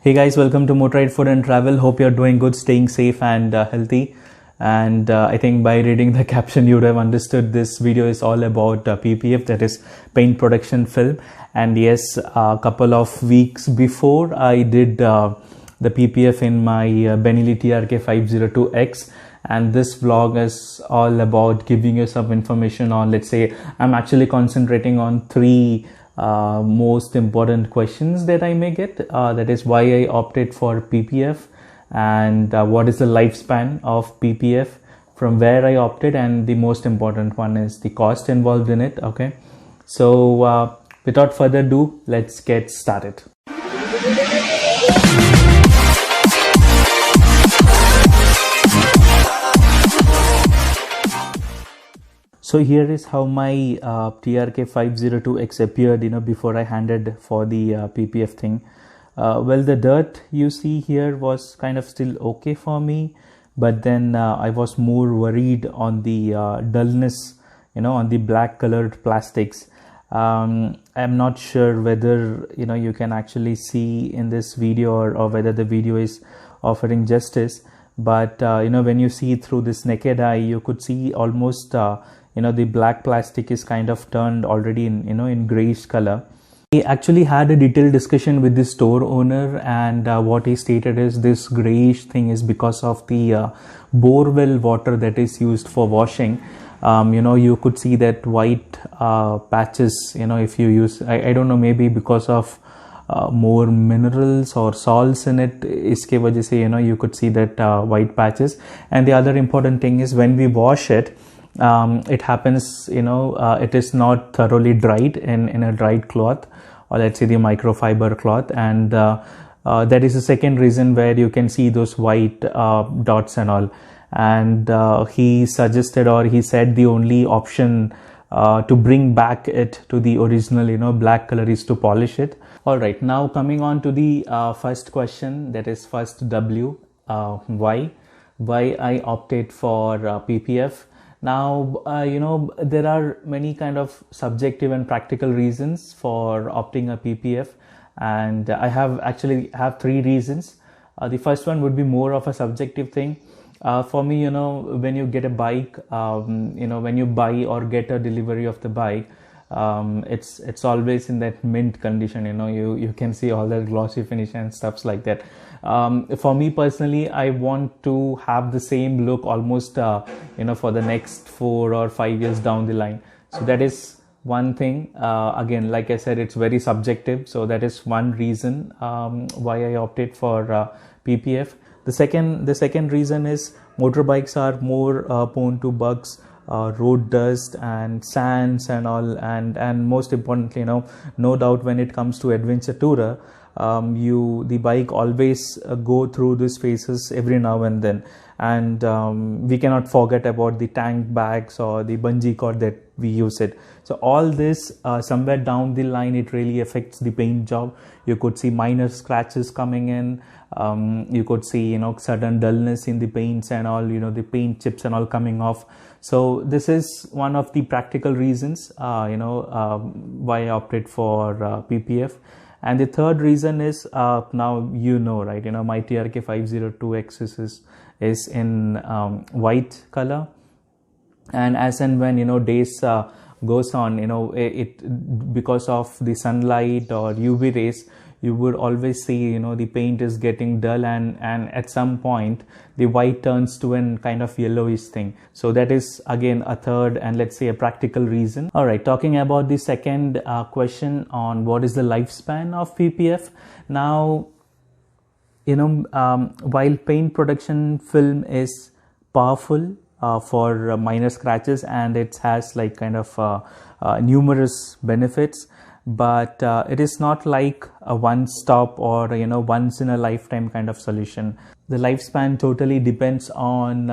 Hey guys, welcome to Motorride Food and Travel. Hope you're doing good, staying safe and healthy. And I think by reading the caption, you would have understood this video is all about PPF, that is paint production film. And yes, a couple of weeks before I did the PPF in my Beneli TRK 502X. And this vlog is all about giving you some information on, let's say, I'm actually concentrating on three most important questions that I may get. That is why I opted for PPF, and what is the lifespan of PPF, from where I opted, and the most important one is the cost involved in it. Okay, so without further ado, let's get started. So here is how my TRK 502X appeared, before I handed for the PPF thing. Well, the dirt you see here was kind of still okay for me, but then I was more worried on the dullness, on the black colored plastics. I'm not sure whether, you can actually see in this video or whether the video is offering justice. But, when you see through this naked eye, you could see almost, the black plastic is kind of turned already in grayish color. We actually had a detailed discussion with the store owner, and what he stated is this grayish thing is because of the borewell water that is used for washing. You could see that white patches, if you use, I don't know, maybe because of more minerals or salts in it, iske wajah se, you could see that white patches. And the other important thing is when we wash it, it happens, it is not thoroughly dried in a dried cloth, or let's say the microfiber cloth, and that is the second reason where you can see those white dots and all. And he suggested, or he said, the only option to bring back it to the original black color is to polish it. All right, now coming on to the first question, that is first W, why I opted for PPF. Now, there are many kind of subjective and practical reasons for opting a PPF, and I have three reasons. The first one would be more of a subjective thing. For me, when you get a bike, when you buy or get a delivery of the bike, it's always in that mint condition. You can see all that glossy finish and stuffs like that. For me personally, I want to have the same look almost for the next 4 or 5 years down the line. So that is one thing. Again, like I said, it's very subjective, so that is one reason why I opted for PPF. The second reason is motorbikes are more prone to bugs, road dust and sands and all, and most importantly, no doubt when it comes to adventure tourer, the bike always go through these phases every now and then, and we cannot forget about the tank bags or the bungee cord that we use it. So all this somewhere down the line, it really affects the paint job. You could see minor scratches coming in. You could see sudden dullness in the paints and all, the paint chips and all coming off. So this is one of the practical reasons why I opted for PPF. And the third reason is now right, my TRK 502X is in white color, and as and when days goes on, it because of the sunlight or UV rays, you would always see the paint is getting dull, and at some point the white turns to an kind of yellowish thing. So that is again a third and let's say a practical reason. All right, talking about the second question on what is the lifespan of PPF. Now, while paint production film is powerful for minor scratches, and it has like kind of numerous benefits, but it is not like a one-stop or once in a lifetime kind of solution. The lifespan totally depends on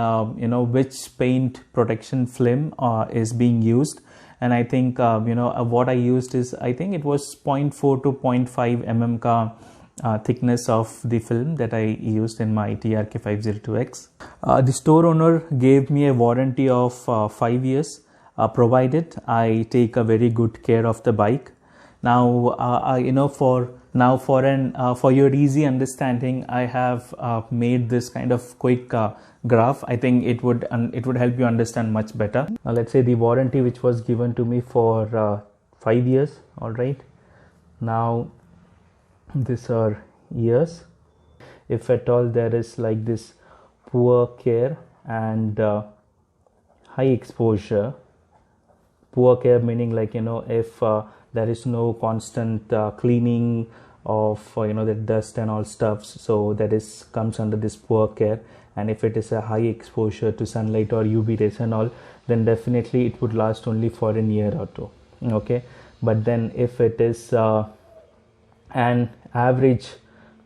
which paint protection film is being used, and I think what I used is, I think it was 0.4 to 0.5 mm thickness of the film that I used in my TRK 502X. The store owner gave me a warranty of 5 years, provided I take a very good care of the bike. Now, for your easy understanding, I have made this kind of quick graph. I think it would help you understand much better. Now, let's say the warranty which was given to me for 5 years. All right. Now, these are years. If at all there is like this poor care and high exposure. Poor care meaning like, if there is no constant cleaning of the dust and all stuffs, so that is comes under this poor care. And if it is a high exposure to sunlight or UV rays and all, then definitely it would last only for a year or two. Okay, but then if it is an average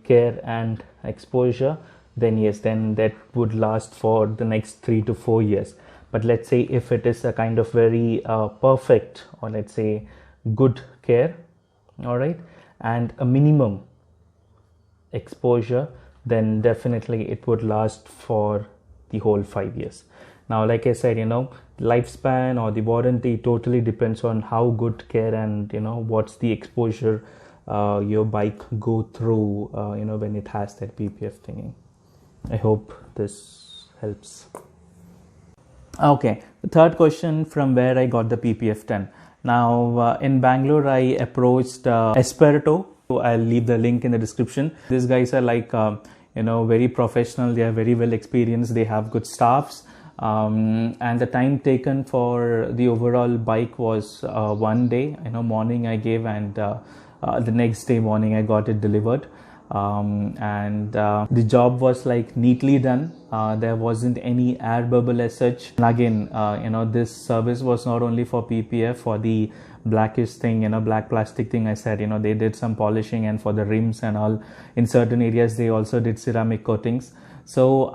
care and exposure, then yes, then that would last for the next 3 to 4 years. But let's say if it is a kind of very perfect, or let's say good care, all right, and a minimum exposure, then definitely it would last for the whole 5 years. Now, like I said, lifespan or the warranty totally depends on how good care and what's the exposure your bike go through when it has that PPF thingy. I hope this helps. Okay, the third question, from where I got the PPF 10. Now, in Bangalore, I approached Esperto. I'll leave the link in the description. These guys are like, very professional. They are very well experienced. They have good staffs. And the time taken for the overall bike was 1 day. Morning I gave, and the next day morning I got it delivered. The job was like neatly done. There wasn't any air bubble as such. And again, this service was not only for PPF, for the blackish thing, black plastic thing. I said, they did some polishing, and for the rims and all, in certain areas they also did ceramic coatings. So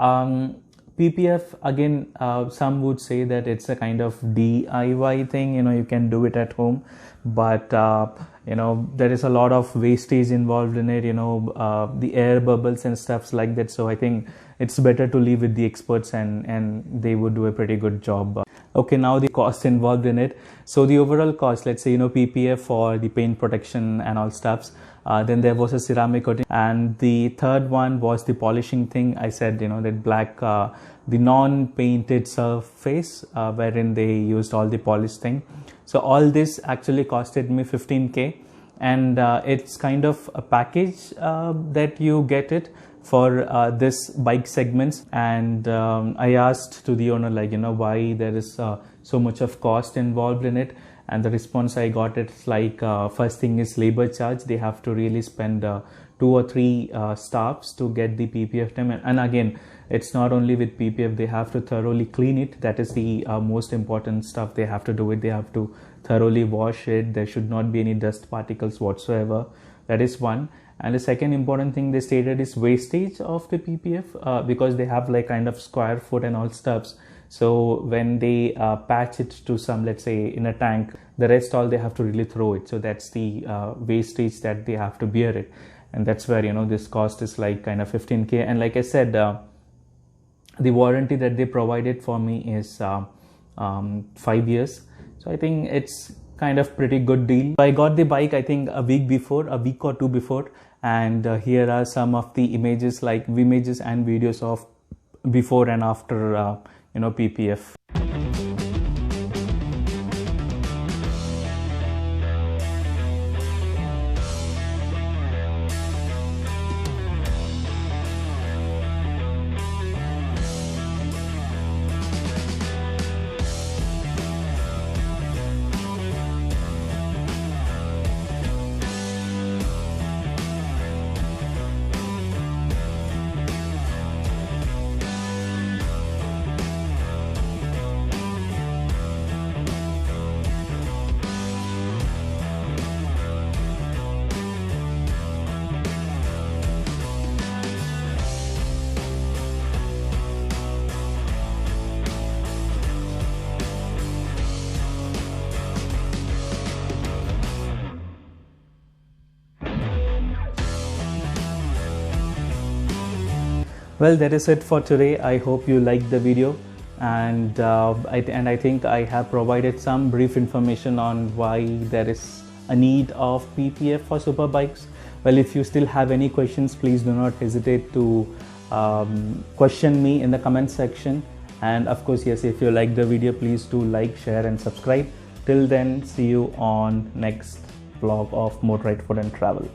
PPF, again, some would say that it's a kind of DIY thing. You can do it at home, but there is a lot of wastage involved in it, the air bubbles and stuffs like that. So I think it's better to leave with the experts, and they would do a pretty good job. Okay, now the cost involved in it. So the overall cost, let's say, PPF for the paint protection and all stuffs. Then there was a ceramic coating, and the third one was the polishing thing. I said, that black, the non-painted surface wherein they used all the polish thing. So all this actually costed me 15K, and it's kind of a package that you get it for this bike segments. And I asked to the owner, like, why there is so much of cost involved in it. And the response I got, it's like, first thing is labor charge. They have to really spend 2 or 3 staffs to get the PPF time. And again, it's not only with PPF, they have to thoroughly clean it. That is the most important stuff. They have to do it. They have to thoroughly wash it. There should not be any dust particles whatsoever. That is one. And the second important thing they stated is wastage of the PPF, because they have like kind of square foot and all stuffs. So when they patch it to some, let's say, in a tank, the rest all they have to really throw it. So that's the wastage that they have to bear it. And that's where, this cost is like kind of 15K. And like I said, the warranty that they provided for me is 5 years. So I think it's kind of pretty good deal. I got the bike, I think, a week or two before. And here are some of the images, like images and videos of before and after PPF. Well, that is it for today. I hope you liked the video, and I think I have provided some brief information on why there is a need of PPF for super bikes? Well, if you still have any questions, please do not hesitate to question me in the comment section. And of course, yes, if you like the video, please do like, share and subscribe. Till then, see you on next vlog of Motorride Food and Travel.